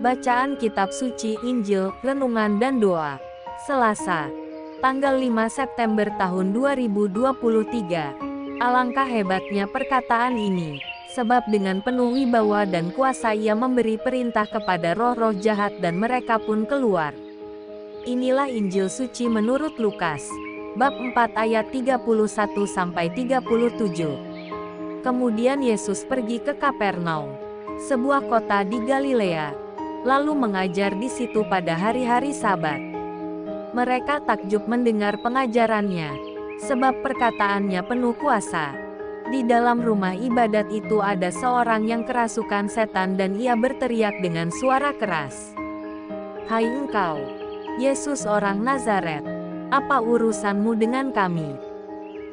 Bacaan Kitab Suci Injil, Renungan dan Doa. Selasa, tanggal 5 September tahun 2023. Alangkah hebatnya perkataan ini, sebab dengan penuh wibawa dan kuasa Ia memberi perintah kepada roh-roh jahat dan mereka pun keluar. Inilah Injil suci menurut Lukas, bab 4 ayat 31-37. Kemudian Yesus pergi ke Kapernaum, sebuah kota di Galilea, lalu mengajar di situ pada hari-hari Sabat. Mereka takjub mendengar pengajarannya, sebab perkataannya penuh kuasa. Di dalam rumah ibadat itu ada seorang yang kerasukan setan dan ia berteriak dengan suara keras, "Hai engkau, Yesus orang Nazaret, apa urusanmu dengan kami?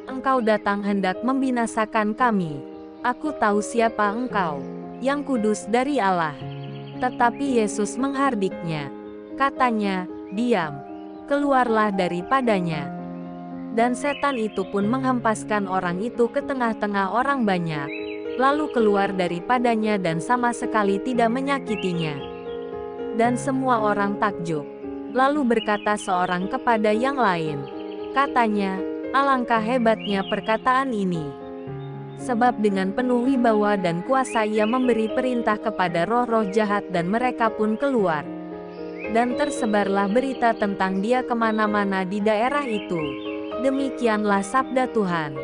Engkau datang hendak membinasakan kami. Aku tahu siapa engkau, yang kudus dari Allah." Tetapi Yesus menghardiknya. Katanya, "Diam, keluarlah daripadanya." Dan setan itu pun menghempaskan orang itu ke tengah-tengah orang banyak, lalu keluar daripadanya dan sama sekali tidak menyakitinya. Dan semua orang takjub. Lalu berkata seorang kepada yang lain, katanya, "Alangkah hebatnya perkataan ini. Sebab dengan penuh wibawa dan kuasa Ia memberi perintah kepada roh-roh jahat dan mereka pun keluar." Dan tersebarlah berita tentang Dia kemana-mana di daerah itu. Demikianlah sabda Tuhan.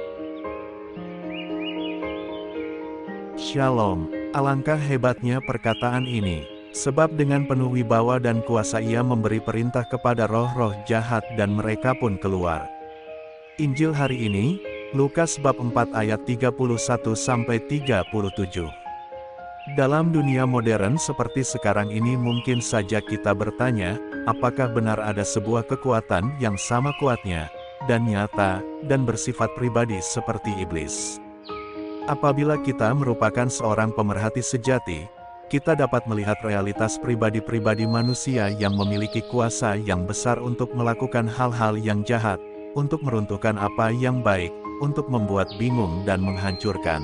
Shalom, alangkah hebatnya perkataan ini. Sebab dengan penuh wibawa dan kuasa Ia memberi perintah kepada roh-roh jahat dan mereka pun keluar. Injil hari ini, Lukas bab 4 ayat 31-37. Dalam dunia modern seperti sekarang ini mungkin saja kita bertanya, apakah benar ada sebuah kekuatan yang sama kuatnya, dan nyata, dan bersifat pribadi seperti iblis? Apabila kita merupakan seorang pemerhati sejati, kita dapat melihat realitas pribadi-pribadi manusia yang memiliki kuasa yang besar untuk melakukan hal-hal yang jahat, untuk meruntuhkan apa yang baik, untuk membuat bingung dan menghancurkan.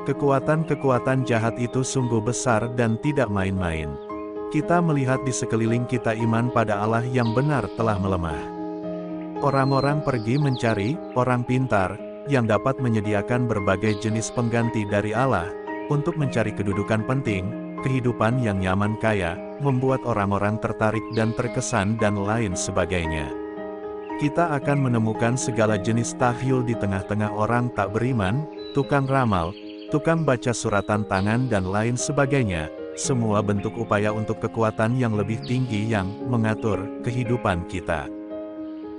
Kekuatan-kekuatan jahat itu sungguh besar dan tidak main-main. Kita melihat di sekeliling kita iman pada Allah yang benar telah melemah. Orang-orang pergi mencari orang pintar, yang dapat menyediakan berbagai jenis pengganti dari Allah, untuk mencari kedudukan penting, kehidupan yang nyaman kaya, membuat orang-orang tertarik dan terkesan dan lain sebagainya. Kita akan menemukan segala jenis tahyul di tengah-tengah orang tak beriman, tukang ramal, tukang baca suratan tangan dan lain sebagainya, semua bentuk upaya untuk kekuatan yang lebih tinggi yang mengatur kehidupan kita.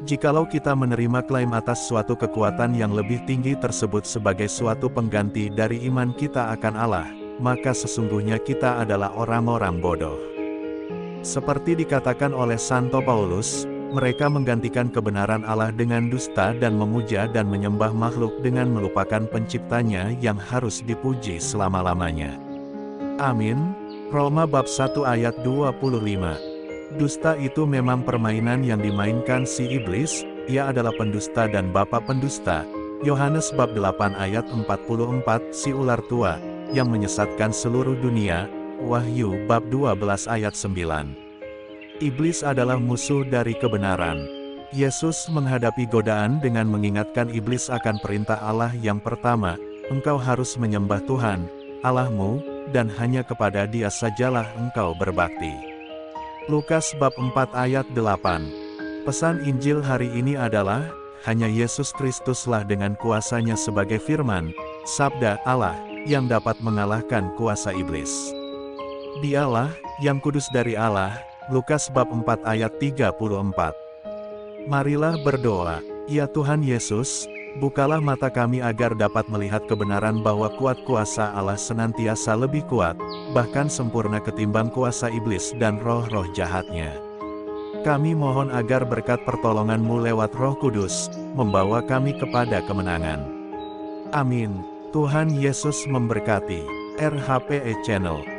Jikalau kita menerima klaim atas suatu kekuatan yang lebih tinggi tersebut sebagai suatu pengganti dari iman kita akan Allah, maka sesungguhnya kita adalah orang-orang bodoh. Seperti dikatakan oleh Santo Paulus, mereka menggantikan kebenaran Allah dengan dusta dan memuja dan menyembah makhluk dengan melupakan penciptanya yang harus dipuji selama-lamanya. Amin. Roma bab 1 ayat 25. Dusta itu memang permainan yang dimainkan si iblis, ia adalah pendusta dan bapa pendusta. Yohanes bab 8 ayat 44, si ular tua, yang menyesatkan seluruh dunia. Wahyu bab 12 ayat 9. Iblis adalah musuh dari kebenaran. Yesus menghadapi godaan dengan mengingatkan iblis akan perintah Allah yang pertama, engkau harus menyembah Tuhan, Allahmu, dan hanya kepada Dia sajalah engkau berbakti. Lukas bab 4 ayat 8. Pesan Injil hari ini adalah, hanya Yesus Kristuslah dengan kuasanya sebagai firman, sabda Allah, yang dapat mengalahkan kuasa iblis. Dialah, yang kudus dari Allah. Lukas bab 4 ayat 34. Marilah berdoa. Ya Tuhan Yesus, bukalah mata kami agar dapat melihat kebenaran bahwa kuat kuasa Allah senantiasa lebih kuat, bahkan sempurna ketimbang kuasa iblis dan roh-roh jahatnya. Kami mohon agar berkat pertolongan-Mu lewat Roh Kudus, membawa kami kepada kemenangan. Amin. Tuhan Yesus memberkati. RHPE Channel.